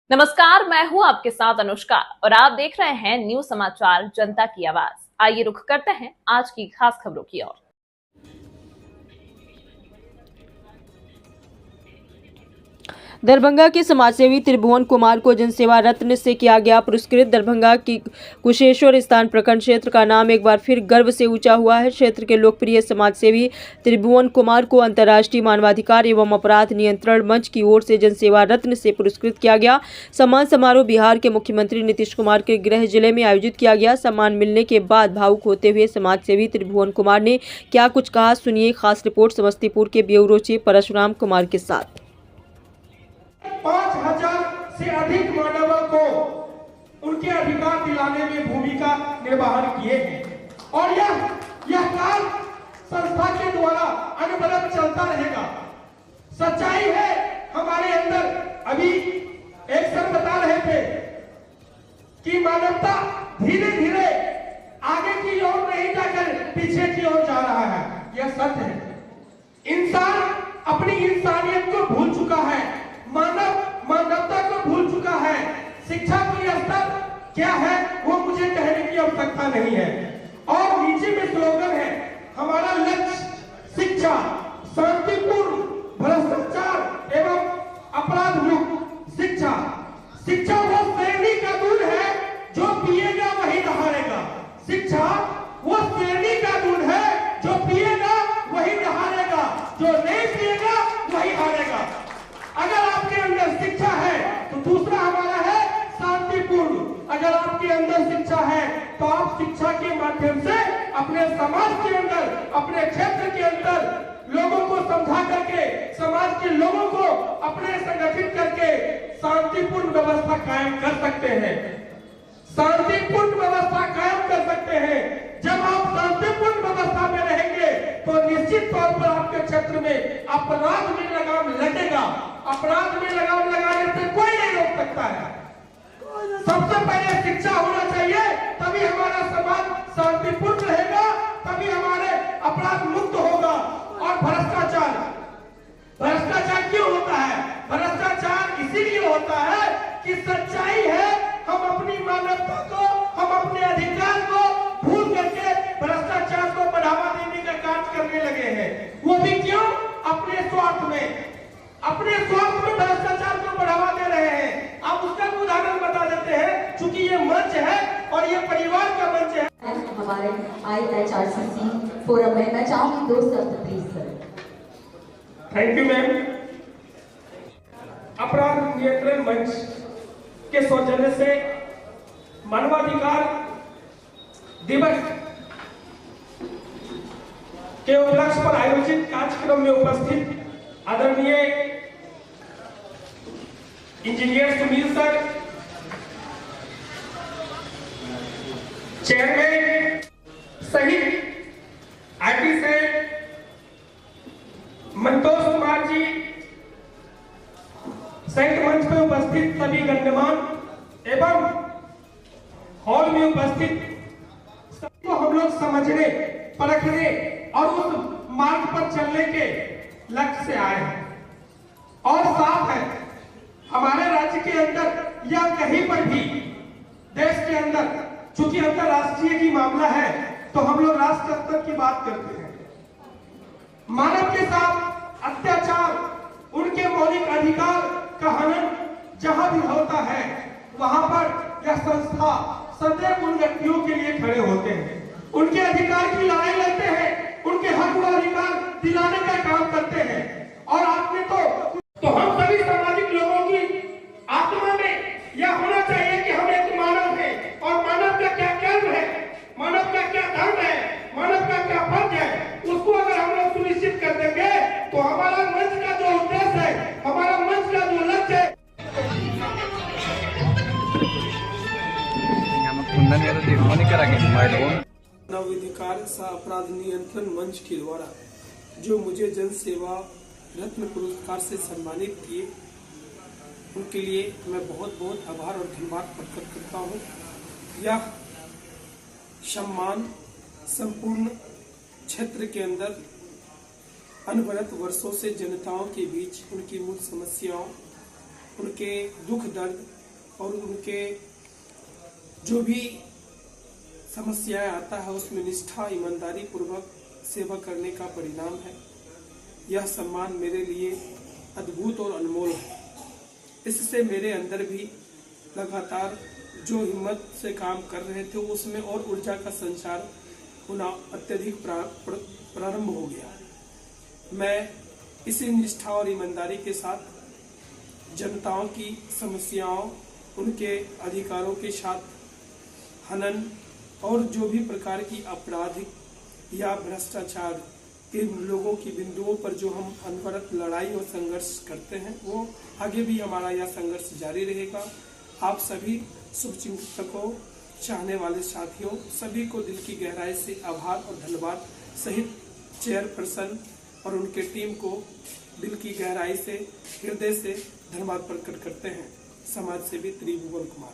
नमस्कार, मैं हूं आपके साथ अनुष्का और आप देख रहे हैं न्यूज समाचार जनता की आवाज। आइए रुख करते हैं आज की खास खबरों की ओर। दरभंगा के समाजसेवी त्रिभुवन कुमार को जनसेवा रत्न से किया गया पुरस्कृत। दरभंगा की कुशेश्वर स्थान प्रखंड क्षेत्र का नाम एक बार फिर गर्व से ऊंचा हुआ है। क्षेत्र के लोकप्रिय समाजसेवी त्रिभुवन कुमार को अंतर्राष्ट्रीय मानवाधिकार एवं अपराध नियंत्रण मंच की ओर से जनसेवा रत्न से पुरस्कृत किया गया। सम्मान समारोह बिहार के मुख्यमंत्री नीतीश कुमार के गृह जिले में आयोजित किया गया। सम्मान मिलने के बाद भावुक होते हुए समाजसेवी त्रिभुवन कुमार ने क्या कुछ कहा, सुनिए खास रिपोर्ट समस्तीपुर के ब्यूरो चीफ परशुराम कुमार के साथ। 5000 से अधिक मानवों को उनके अधिकार दिलाने में भूमिका निर्वहन किए हैं और यह कार्य संस्था के द्वारा अनवरत चलता रहेगा। सच्चाई है हमारे अंदर। अभी एक सर बता रहे थे कि मानवता धीरे धीरे आगे की ओर नहीं जाकर पीछे की ओर जा रहा है। यह सत्य है। इंसान अपनी इंसानियत को भूल चुका है, मानवता को भूल चुका है। शिक्षा की स्तर क्या है वो मुझे कहने की आवश्यकता नहीं है। और नीचे में स्लोगन है, हमारा लक्ष्य शिक्षा, शांतिपूर्ण, भ्रष्टाचार एवं अपराध मुक्त शिक्षा। शिक्षा वो श्रेणी का दूध है जो पिएगा वही दहाड़ेगा। शिक्षा वो श्रेणी का दूध है जो पिएगा वही दहाड़ेगा, जो नहीं पिएगा वही हारेगा। अगर आपके अंदर शिक्षा है तो दूसरा हमारा है शांतिपूर्ण। अगर आपके अंदर शिक्षा है तो आप शिक्षा के माध्यम से अपने समाज के अंदर, अपने क्षेत्र के अंदर लोगों को समझा करके, समाज के लोगों को अपने संगठित करके शांतिपूर्ण व्यवस्था कायम कर सकते हैं। शांतिपूर्ण व्यवस्था कायम कर सकते हैं। जब आप शांतिपूर्ण व्यवस्था में रहेंगे तो निश्चित तौर पर आपके क्षेत्र में अपराध में लगाम लगेगा। अपराध में लगाम लगाने से कोई नहीं रोक सकता है। सबसे पहले शिक्षा होना चाहिए, तभी हमारा समाज शांतिपूर्ण रहेगा, तभी हमारे अपराध मुक्त होगा। और भ्रष्टाचार क्यों होता है? भ्रष्टाचार इसीलिए होता है कि सच्चाई है हम अपनी मानवता को, हम अपने अधिकार को भूल करके भ्रष्टाचार को बढ़ावा देने का कार्य करने लगे हैं। वो भी क्यों? अपने स्वार्थ में भ्रष्टाचार को बढ़ावा दे रहे हैं। आप उसका उदाहरण बता देते हैं, चूंकि ये मंच है और ये परिवार का मंच है। हमारे IHRCC फोरम में मैं चाहूंगी 2 शब्द please sir. Thank you ma'am. अपराध नियंत्रण मंच के सौजन्य से मानवाधिकार दिवस के उपलक्ष्य पर आयोजित कार्यक्रम में उपस्थित आदरणीय इंजीनियर सुनील सर, चेयरमैन सहित IT से मंतोष कुमार जी सहित मंच पर उपस्थित सभी गण्यमान एवं हॉल में उपस्थित सभी को हम लोग समझने, परखने और उस मार्ग पर चलने के लक्ष्य से आए हैं। और साफ है हमारे राज्य के अंदर या कहीं पर भी देश के अंदर, चूंकि अंतरराष्ट्रीय की मामला है तो हम लोग राष्ट्र स्तर की बात करते हैं। मानव के साथ अत्याचार, उनके मौलिक अधिकार का हनन जहां भी होता है वहां पर यह संस्था सदैव उन व्यक्तियों के लिए खड़े होते हैं, उनके अधिकार की लड़ाई लड़ते हैं, उनके हक और अधिकार दिलाने का काम करते हैं। और आपने तो हम सभी सामाजिक लोगों की आत्मा में यह होना चाहिए कि हम एक मानव हैं और मानव का क्या कर्म है, मानव का क्या धर्म है, मानव का क्या फर्ज है, उसको अगर हम लोग सुनिश्चित कर देंगे तो हमारा मंच का जो उद्देश्य है, हमारा मंच का जो लक्ष्य है। मानवाधिकार सह अपराध नियंत्रण मंच के द्वारा जो मुझे जन सेवा रत्न पुरस्कार से सम्मानित किए, उनके लिए मैं बहुत बहुत आभार और धन्यवाद प्रकट करता हूँ। यह सम्मान संपूर्ण क्षेत्र के अंदर अनवरत वर्षों से जनताओं के बीच उनकी मूल समस्याओं उनके दुख दर्द और उनके जो भी समस्याएं आता है उसमें निष्ठा ईमानदारी पूर्वक सेवा करने का परिणाम है। यह सम्मान मेरे लिए अद्भुत और अनमोल है। इससे मेरे अंदर भी लगातार जो हिम्मत से काम कर रहे थे उसमें और ऊर्जा का संचार होना अत्यधिक प्रारंभ हो गया। मैं इसी निष्ठा और ईमानदारी के साथ जनताओं की समस्याओं, उनके अधिकारों के साथ हनन और जो भी प्रकार की आपराधिक या भ्रष्टाचार के लोगों की बिंदुओं पर जो हम अनवरत लड़ाई और संघर्ष करते हैं, वो आगे भी हमारा यह संघर्ष जारी रहेगा। आप सभी शुभचिंतकों, चाहने वाले साथियों, सभी को दिल की गहराई से आभार और धन्यवाद सहित चेयरपर्सन और उनके टीम को दिल की गहराई से, हृदय से धन्यवाद प्रकट करते हैं। समाज सेवी त्रिभुवन कुमार।